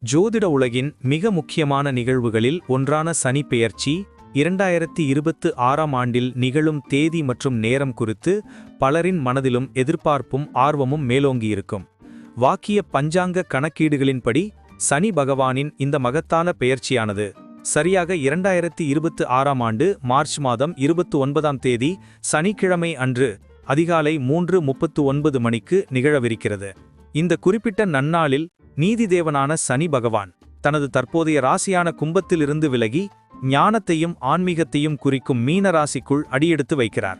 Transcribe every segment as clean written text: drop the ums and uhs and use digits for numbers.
ஜோதிட உலகின் மிக முக்கியமான நிகழ்வுகளில் ஒன்றான சனி பெயர்ச்சி 2026ஆம் ஆண்டில் நிகழும் தேதி மற்றும் நேரம் குறித்து பலரின் மனதிலும் எதிர்பார்ப்பும் ஆர்வமும் மேலோங்கியிருக்கும். வாக்கிய பஞ்சாங்க கணக்கீடுகளின்படி சனி பகவானின் இந்த மகத்தான பெயர்ச்சியானது சரியாக 2026ஆம் ஆண்டு மார்ச் மாதம் 29ஆம் தேதி சனிக்கிழமை அன்று அதிகாலை 3:39 மணிக்கு நிகழவிருக்கிறது. இந்த குறிப்பிட்ட நன்னாளில் நீதிதேவனான சனி பகவான் தனது தற்போதைய ராசியான கும்பத்திலிருந்து விலகி ஞானத்தையும் ஆன்மீகத்தையும் குறிக்கும் மீன ராசிக்குள் அடியெடுத்து வைக்கிறார்.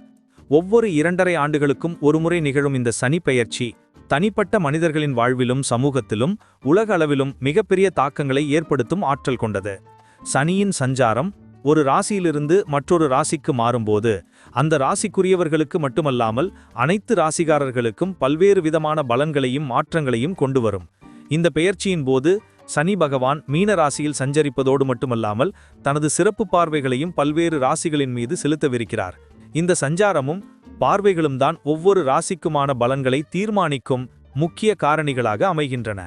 ஒவ்வொரு 2.5 ஆண்டுகளுக்கும் ஒருமுறை நிகழும் இந்த சனி பெயர்ச்சி தனிப்பட்ட மனிதர்களின் வாழ்விலும் சமூகத்திலும் உலக அளவிலும் மிகப்பெரிய தாக்கங்களை ஏற்படுத்தும் ஆற்றல் கொண்டது. சனியின் சஞ்சாரம் ஒரு ராசியிலிருந்து மற்றொரு ராசிக்கு மாறும்போது அந்த ராசிக்குரியவர்களுக்கு மட்டுமல்லாமல் அனைத்து ராசிகாரர்களுக்கும் பல்வேறு விதமான பலன்களையும் மாற்றங்களையும் கொண்டு வரும். இந்த பெயர்ச்சியின் போது சனி பகவான் மீன ராசியில் சஞ்சரிப்பதோடு மட்டுமல்லாமல் தனது சிறப்பு பார்வைகளையும் பல்வேறு ராசிகளின் மீது செலுத்தவிருக்கிறார். இந்த சஞ்சாரமும் பார்வைகளும் தான் ஒவ்வொரு ராசிக்குமான பலன்களை தீர்மானிக்கும் முக்கிய காரணிகளாக அமைகின்றன.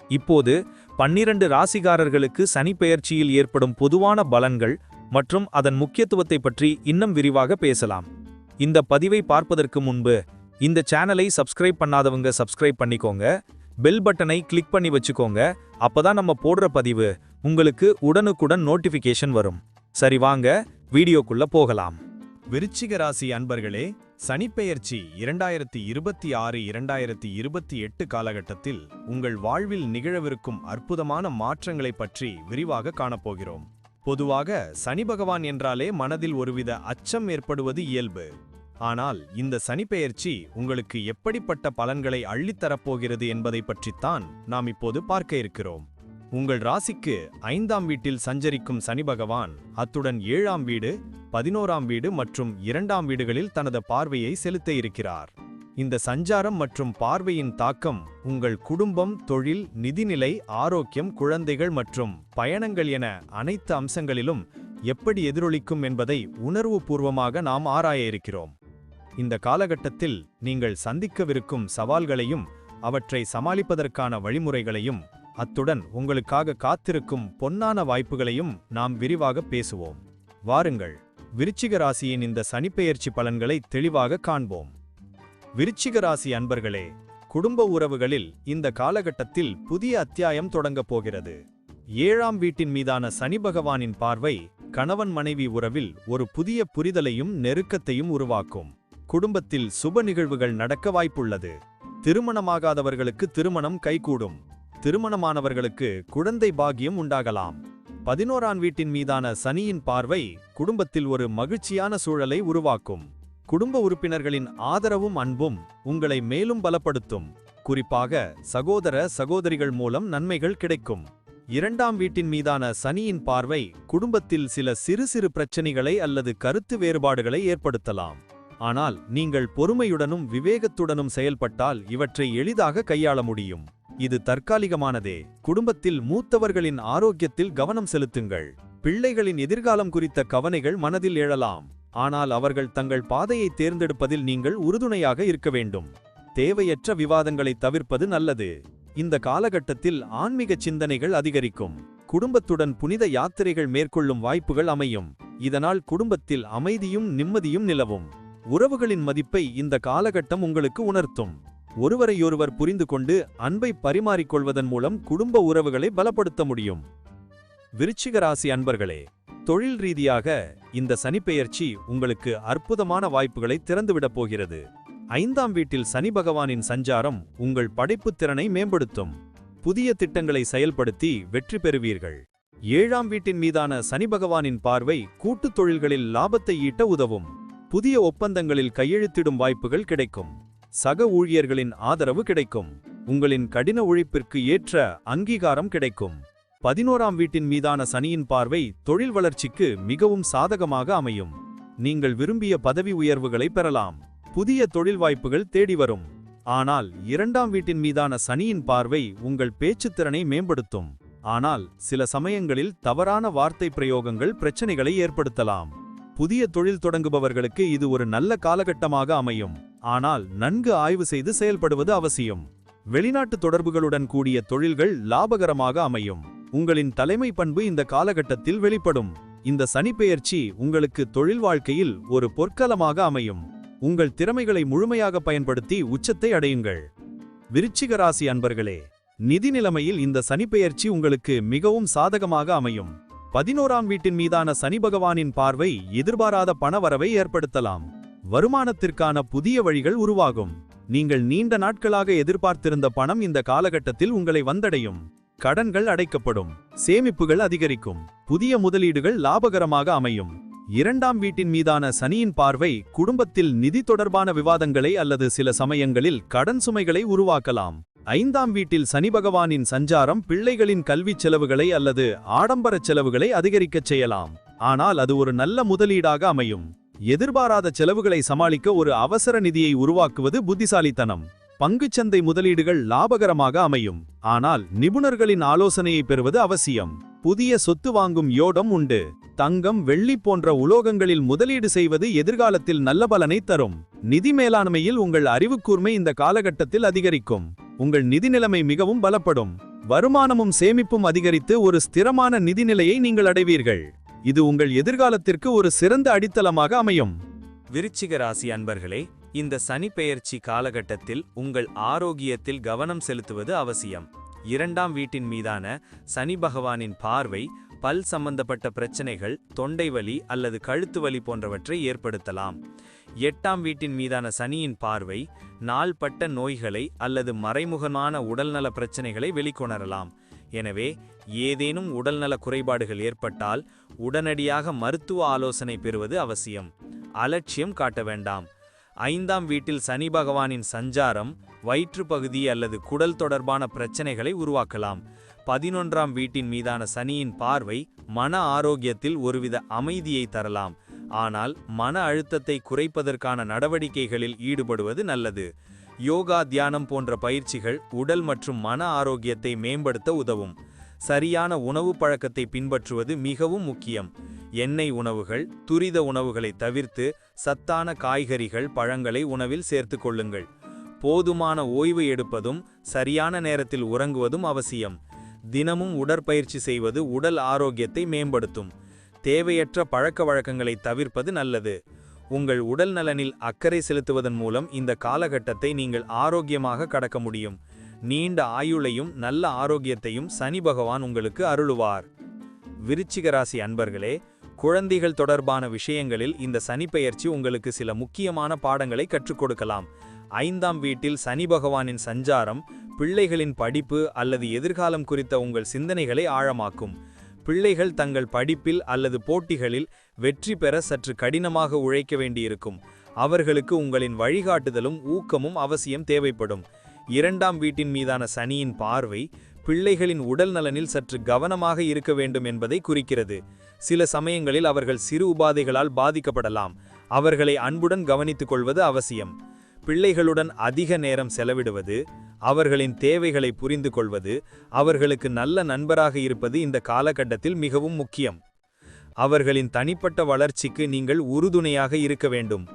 இப்போது 12 ராசிகாரர்களுக்கு சனி பெயர்ச்சியில் ஏற்படும் பொதுவான பலன்கள் மற்றும் அதன் முக்கியத்துவத்தை பற்றி இன்னும் விரிவாக பேசலாம். இந்த பதிவை பார்ப்பதற்கு முன்பு இந்த சேனலை சப்ஸ்கிரைப் பண்ணாதவங்க சப்ஸ்கிரைப் பண்ணிக்கோங்க, பெல் பட்டனை கிளிக் பண்ணி வச்சுக்கோங்க. அப்பதான் நம்ம போடுற பதிவு உங்களுக்கு உடனுக்குடன் நோட்டிஃபிகேஷன் வரும். சரி, வாங்க வீடியோக்குள்ள போகலாம். விருச்சிக ராசி அன்பர்களே, சனிப்பெயர்ச்சி 2026-2028 காலகட்டத்தில் உங்கள் வாழ்வில் நிகழவிருக்கும் அற்புதமான மாற்றங்களைப் பற்றி விரிவாக காணப்போகிறோம். பொதுவாக சனி பகவான் என்றாலே மனதில் ஒருவித அச்சம் ஏற்படுவது இயல்பு. ஆனால் இந்த சனிப்பெயர்ச்சி உங்களுக்கு எப்படிப்பட்ட பலன்களை அள்ளித்தரப்போகிறது என்பதை பற்றித்தான் நாம் இப்போது பார்க்க இருக்கிறோம். உங்கள் ராசிக்கு 5ஆம் வீட்டில் சஞ்சரிக்கும் சனி பகவான் அத்துடன் 7ஆம் வீடு, 11ஆம் வீடு மற்றும் 2ஆம் வீடுகளில் தனது பார்வையை செலுத்த இருக்கிறார். இந்த சஞ்சாரம் மற்றும் பார்வையின் தாக்கம் உங்கள் குடும்பம், தொழில், நிதிநிலை, ஆரோக்கியம், குழந்தைகள் மற்றும் பயணங்கள் என அனைத்து அம்சங்களிலும் எப்படி எதிரொலிக்கும் என்பதை உணர்வுபூர்வமாக நாம் ஆராய இருக்கிறோம். இந்த காலகட்டத்தில் நீங்கள் சந்திக்கவிருக்கும் சவால்களையும் அவற்றை சமாளிப்பதற்கான வழிமுறைகளையும் அத்துடன் உங்களுக்காக காத்திருக்கும் பொன்னான வாய்ப்புகளையும் நாம் விரிவாக பேசுவோம். வாருங்கள், விருச்சிக ராசியின் இந்த சனிப்பெயர்ச்சி பலன்களை தெளிவாக காண்போம். விருச்சிக ராசி அன்பர்களே, குடும்ப உறவுகளில் இந்த காலகட்டத்தில் புதிய அத்தியாயம் தொடங்கப் போகிறது. 7ஆம் வீட்டின் மீதான சனி பகவானின் பார்வை கணவன் மனைவி உறவில் ஒரு புதிய புரிதலையும் நெருக்கத்தையும் உருவாக்கும். குடும்பத்தில் சுப நிகழ்வுகள் நடக்க வாய்ப்புள்ளது. திருமணமாகாதவர்களுக்கு திருமணம் கைகூடும். திருமணமானவர்களுக்கு குழந்தை பாக்கியம் உண்டாகலாம். 11ஆம் வீட்டின் மீதான சனியின் பார்வை குடும்பத்தில் ஒரு மகிழ்ச்சியான சூழலை உருவாக்கும். குடும்ப உறுப்பினர்களின் ஆதரவும் அன்பும் உங்களை மேலும் பலப்படுத்தும். குறிப்பாக சகோதர சகோதரிகள் மூலம் நன்மைகள் கிடைக்கும். 2ஆம் வீட்டின் மீதான சனியின் பார்வை குடும்பத்தில் சில சிறு சிறு பிரச்சனைகளை அல்லது கருத்து வேறுபாடுகளை ஏற்படுத்தலாம். ஆனால் நீங்கள் பொறுமையுடனும் விவேகத்துடனும் செயல்பட்டால் இவற்றை எளிதாக கையாள முடியும். இது தற்காலிகமானதே. குடும்பத்தில் மூத்தவர்களின் ஆரோக்கியத்தில் கவனம் செலுத்துங்கள். பிள்ளைகளின் எதிர்காலம் குறித்த கவலைகள் மனதில் எழலாம். ஆனால் அவர்கள் தங்கள் பாதையை தேர்ந்தெடுப்பதில் நீங்கள் உறுதுணையாக இருக்க வேண்டும். தேவையற்ற விவாதங்களை தவிர்ப்பது நல்லது. இந்த காலகட்டத்தில் ஆன்மீக சிந்தனைகள் அதிகரிக்கும். குடும்பத்துடன் புனித யாத்திரைகள் மேற்கொள்ளும் வாய்ப்புகள் அமையும். இதனால் குடும்பத்தில் அமைதியும் நிம்மதியும் நிலவும். உறவுகளின் மதிப்பை இந்த காலகட்டம் உங்களுக்கு உணர்த்தும். ஒருவரையொருவர் புரிந்து கொண்டு அன்பை பரிமாறிக்கொள்வதன் மூலம் குடும்ப உறவுகளை பலப்படுத்த முடியும். விருச்சிக ராசி அன்பர்களே, தொழில் ரீதியாக இந்த சனிப்பெயர்ச்சி உங்களுக்கு அற்புதமான வாய்ப்புகளை திறந்துவிடப் போகிறது. 5ஆம் வீட்டில் சனி பகவானின் சஞ்சாரம் உங்கள் படைப்புத் திறனை மேம்படுத்தும். புதிய திட்டங்களை செயல்படுத்தி வெற்றி பெறுவீர்கள். 7ஆம் வீட்டின் மீதான சனி பகவானின் பார்வை கூட்டுத் தொழில்களில் லாபத்தை ஈட்ட உதவும். புதிய ஒப்பந்தங்களில் கையெழுத்திடும் வாய்ப்புகள் கிடைக்கும். சக ஊழியர்களின் ஆதரவு கிடைக்கும். உங்களின் கடின உழைப்பிற்கு ஏற்ற அங்கீகாரம் கிடைக்கும். 11ஆம் வீட்டின் மீதான சனியின் பார்வை தொழில் வளர்ச்சிக்கு மிகவும் சாதகமாக அமையும். நீங்கள் விரும்பிய பதவி உயர்வுகளை பெறலாம். புதிய தொழில் வாய்ப்புகள் தேடி வரும். ஆனால் 2ஆம் வீட்டின் மீதான சனியின் பார்வை உங்கள் பேச்சுத்திறனை மேம்படுத்தும். ஆனால் சில சமயங்களில் தவறான வார்த்தை பிரயோகங்கள் பிரச்சனைகளை ஏற்படுத்தலாம். புதிய தொழில் தொடங்குபவர்களுக்கு இது ஒரு நல்ல காலகட்டமாக அமையும். ஆனால் நன்கு ஆய்வு செய்து செயல்படுவது அவசியம். வெளிநாட்டு தொடர்புகளுடன் கூடிய தொழில்கள் லாபகரமாக அமையும். உங்களின் தலைமை பண்பு இந்த காலகட்டத்தில் வெளிப்படும். இந்த சனிப்பெயர்ச்சி உங்களுக்கு தொழில் வாழ்க்கையில் ஒரு பொற்காலமாக அமையும். உங்கள் திறமைகளை முழுமையாக பயன்படுத்தி உச்சத்தை அடையுங்கள். விருச்சிக ராசி அன்பர்களே, நிதி நிலைமையில் இந்த சனிப்பெயர்ச்சி உங்களுக்கு மிகவும் சாதகமாக அமையும். 11ஆம் வீட்டின் மீதான சனி பகவானின் பார்வை எதிர்பாராத பணவரவை ஏற்படுத்தலாம். வருமானத்திற்கான புதிய வழிகள் உருவாகும். நீங்கள் நீண்ட நாட்களாக எதிர்பார்த்திருந்த பணம் இந்த காலகட்டத்தில் உங்களை வந்தடையும். கடன்கள் அடைக்கப்படும். சேமிப்புகள் அதிகரிக்கும். புதிய முதலீடுகள் லாபகரமாக அமையும். 2ஆம் வீட்டின் மீதான சனியின் பார்வை குடும்பத்தில் நிதி தொடர்பான விவாதங்களை அல்லது சில சமயங்களில் கடன் சுமைகளை உருவாக்கலாம். 5ஆம் வீட்டில் சனி பகவானின் சஞ்சாரம் பிள்ளைகளின் கல்விச் செலவுகளை அல்லது ஆடம்பரச் செலவுகளை அதிகரிக்கச் செய்யலாம். ஆனால் அது ஒரு நல்ல முதலீடாக அமையும். எதிர்பாராத செலவுகளை சமாளிக்க ஒரு அவசர நிதியை உருவாக்குவது புத்திசாலித்தனம். பங்குச்சந்தை முதலீடுகள் லாபகரமாக அமையும். ஆனால் நிபுணர்களின் ஆலோசனையை பெறுவது அவசியம். புதிய சொத்து வாங்கும் யோகம் உண்டு. தங்கம், வெள்ளி போன்ற உலோகங்களில் முதலீடு செய்வது எதிர்காலத்தில் நல்ல பலனை தரும். நிதி மேலாண்மையில் உங்கள் அறிவுக்கூர்மை இந்த காலகட்டத்தில் அதிகரிக்கும். உங்கள் நிதி நிலைமை மிகவும் பலப்படும். வருமானமும் சேமிப்பும் அதிகரித்து ஒரு ஸ்திரமான நிதிநிலையை நீங்கள் அடைவீர்கள். இது உங்கள் எதிர்காலத்திற்கு ஒரு சிறந்த அடித்தளமாக அமையும். விருச்சிக ராசி அன்பர்களே, இந்த சனிப்பெயர்ச்சி காலகட்டத்தில் உங்கள் ஆரோக்கியத்தில் கவனம் செலுத்துவது அவசியம். 2ஆம் வீட்டின் மீதான சனி பகவானின் பார்வை பல் சம்பந்தப்பட்ட பிரச்சனைகள், தொண்டை வலி அல்லது கழுத்து வலி போன்றவற்றை ஏற்படுத்தலாம். 8ஆம் வீட்டின் மீதான சனியின் பார்வை நாள்பட்ட நோய்களை அல்லது மறைமுகமான உடல்நல பிரச்சனைகளை வெளிக்கொணரலாம். எனவே ஏதேனும் உடல்நல குறைபாடுகள் ஏற்பட்டால் உடனடியாக மருத்துவ ஆலோசனை பெறுவது அவசியம். அலட்சியம் காட்ட வேண்டாம். 5ஆம் வீட்டில் சனி பகவானின் சஞ்சாரம் வயிற்றுப்பகுதி அல்லது குடல் தொடர்பான பிரச்சனைகளை உருவாக்கலாம். 11ஆம் வீட்டின் மீதான சனியின் பார்வை மன ஆரோக்கியத்தில் ஒருவித அமைதியை தரலாம். ஆனால் மன அழுத்தத்தை குறைப்பதற்கான நடவடிக்கைகளில் ஈடுபடுவது நல்லது. யோகா, தியானம் போன்ற பயிற்சிகள் உடல் மற்றும் மன ஆரோக்கியத்தை மேம்படுத்த உதவும். சரியான உணவு பழக்கத்தை பின்பற்றுவது மிகவும் முக்கியம். எண்ணெய் உணவுகள், துரித உணவுகளை தவிர்த்து சத்தான காய்கறிகள், பழங்களை உணவில் சேர்த்து கொள்ளுங்கள். போதுமான ஓய்வு எடுப்பதும் சரியான நேரத்தில் உறங்குவதும் அவசியம். தினமும் உடற்பயிற்சி செய்வது உடல் ஆரோக்கியத்தை மேம்படுத்தும். தேவையற்ற பழக்க வழக்கங்களை தவிர்ப்பது நல்லது. உங்கள் உடல் நலனில் அக்கறை செலுத்துவதன் மூலம் இந்த காலகட்டத்தை நீங்கள் ஆரோக்கியமாக கடக்க முடியும். நீண்ட ஆயுளையும் நல்ல ஆரோக்கியத்தையும் சனி பகவான் உங்களுக்கு அருளுவார். விருச்சிக ராசி அன்பர்களே, குழந்தைகள் தொடர்பான விஷயங்களில் இந்த சனிப்பெயர்ச்சி உங்களுக்கு சில முக்கியமான பாடங்களை கற்றுக் கொடுக்கலாம். 5ஆம் வீட்டில் சனி பகவானின் சஞ்சாரம் பிள்ளைகளின் படிப்பு அல்லது எதிர்காலம் குறித்த உங்கள் சிந்தனைகளை ஆழமாக்கும். பிள்ளைகள் தங்கள் படிப்பில் அல்லது போட்டிகளில் வெற்றி பெற சற்று கடினமாக உழைக்க வேண்டியிருக்கும். அவர்களுக்கு உங்களின் வழிகாட்டுதலும் ஊக்கமும் அவசியம் தேவைப்படும். 2ஆம் வீட்டின் மீதான சனியின் பார்வை பிள்ளைகளின் உடல் நலனில் சற்று கவனமாக இருக்க வேண்டும் என்பதை குறிக்கிறது. சில சமயங்களில் அவர்கள் சிறு உபாதைகளால் பாதிக்கப்படலாம். அவர்களை அன்புடன் கவனித்துக் கொள்வது அவசியம். பிள்ளைகளுடன் அதிக நேரம் செலவிடுவது, அவர்களின் தேவைகளை புரிந்து கொள்வது, அவர்களுக்கு நல்ல நண்பராக இருப்பது இந்த காலகட்டத்தில் மிகவும் முக்கியம். அவர்களின் தனிப்பட்ட வளர்ச்சிக்கு நீங்கள் உறுதுணையாக இருக்க வேண்டும்.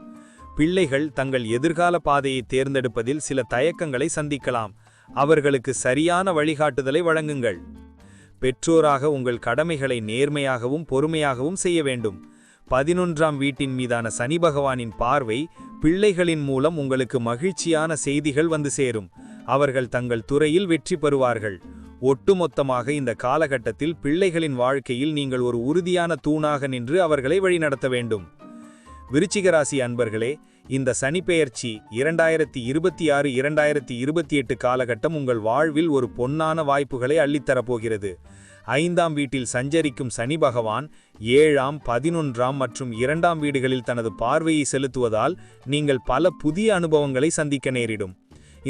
பிள்ளைகள் தங்கள் எதிர்கால பாதையை தேர்ந்தெடுப்பதில் சில தயக்கங்களை சந்திக்கலாம். அவர்களுக்கு சரியான வழிகாட்டுதலை வழங்குங்கள். பெற்றோராக உங்கள் கடமைகளை நேர்மையாகவும் பொறுமையாகவும் செய்ய வேண்டும். 11ஆம் வீட்டின் மீதான சனி பகவானின் பார்வை பிள்ளைகளின் மூலம் உங்களுக்கு மகிழ்ச்சியான செய்திகள் வந்து சேரும். அவர்கள் தங்கள் துறையில் வெற்றி பெறுவார்கள். ஒட்டுமொத்தமாக இந்த காலகட்டத்தில் பிள்ளைகளின் வாழ்க்கையில் நீங்கள் ஒரு உறுதியான தூணாக நின்று அவர்களை வழிநடத்த வேண்டும். விருச்சிக ராசி அன்பர்களே, இந்த சனிப்பெயர்ச்சி 2026-2028 காலகட்டம் உங்கள் வாழ்வில் ஒரு பொன்னான வாய்ப்புகளை அள்ளித்தரப்போகிறது. 5ஆம் வீட்டில் சஞ்சரிக்கும் சனி பகவான் 7ஆம், 11ஆம் மற்றும் 2ஆம் வீடுகளில் தனது பார்வையை செலுத்துவதால் நீங்கள் பல புதிய அனுபவங்களை சந்திக்க நேரிடும்.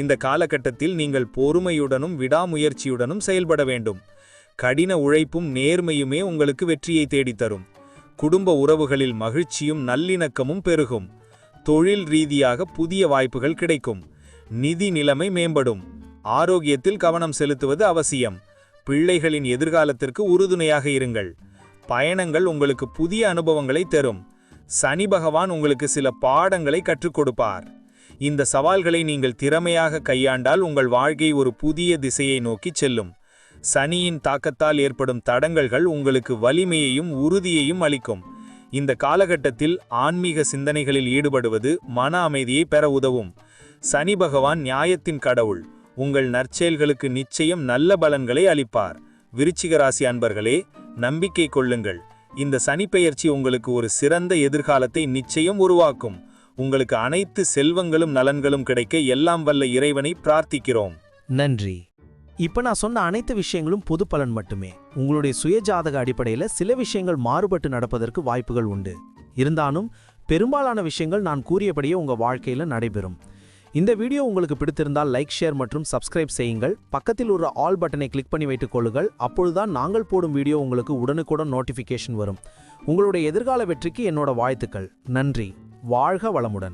இந்த காலகட்டத்தில் நீங்கள் பொறுமையுடனும் விடாமுயற்சியுடனும் செயல்பட வேண்டும். கடின உழைப்பும் நேர்மையுமே உங்களுக்கு வெற்றியை தேடித்தரும். குடும்ப உறவுகளில் மகிழ்ச்சியும் நல்லிணக்கமும் பெருகும். தொழில் ரீதியாக புதிய வாய்ப்புகள் கிடைக்கும். நிதி நிலைமை மேம்படும். ஆரோக்கியத்தில் கவனம் செலுத்துவது அவசியம். பிள்ளைகளின் எதிர்காலத்திற்கு உறுதுணையாக இருங்கள். பயணங்கள் உங்களுக்கு புதிய அனுபவங்களை தரும். சனி பகவான் உங்களுக்கு சில பாடங்களை கற்றுக் கொடுப்பார். இந்த சவால்களை நீங்கள் திறமையாக கையாண்டால் உங்கள் வாழ்க்கை ஒரு புதிய திசையை நோக்கிச் செல்லும். சனியின் தாக்கத்தால் ஏற்படும் தடங்கல்கள் உங்களுக்கு வலிமையையும் உறுதியையும் அளிக்கும். இந்த காலகட்டத்தில் ஆன்மீக சிந்தனைகளில் ஈடுபடுவது மன அமைதியை பெற உதவும். சனி பகவான் நியாயத்தின் கடவுள். உங்கள் நற்செயல்களுக்கு நிச்சயம் நல்ல பலன்களை அளிப்பார். விருச்சிக ராசி அன்பர்களே, நம்பிக்கை கொள்ளுங்கள். இந்த சனிப்பெயர்ச்சி உங்களுக்கு ஒரு சிறந்த எதிர்காலத்தை நிச்சயம் உருவாக்கும். உங்களுக்கு அனைத்து செல்வங்களும் நலன்களும் கிடைக்க எல்லாம் வல்ல இறைவனை பிரார்த்திக்கிறோம். நன்றி. இப்ப நான் சொன்ன அனைத்து விஷயங்களும் பொது பலன் மட்டுமே. உங்களுடைய சுயஜாதக அடிப்படையில் சில விஷயங்கள் மாறுபட்டு நடப்பதற்கு வாய்ப்புகள் உண்டு. இருந்தாலும் பெரும்பாலான விஷயங்கள் நான் கூறியபடியே உங்க வாழ்க்கையில நடைபெறும். இந்த வீடியோ உங்களுக்கு பிடித்திருந்தால் லைக், ஷேர் மற்றும் சப்ஸ்கிரைப் செய்யுங்கள். பக்கத்தில் ஒரு ஆல் பட்டனை கிளிக் பண்ணி வைத்துக் கொள்ளுங்கள். அப்பொழுதுதான் நாங்கள் போடும் வீடியோ உங்களுக்கு உடனுக்குடன் நோட்டிஃபிகேஷன் வரும். உங்களுடைய எதிர்கால வெற்றிக்கு என்னோட வாழ்த்துக்கள். நன்றி. வாழ்க வளமுடன்.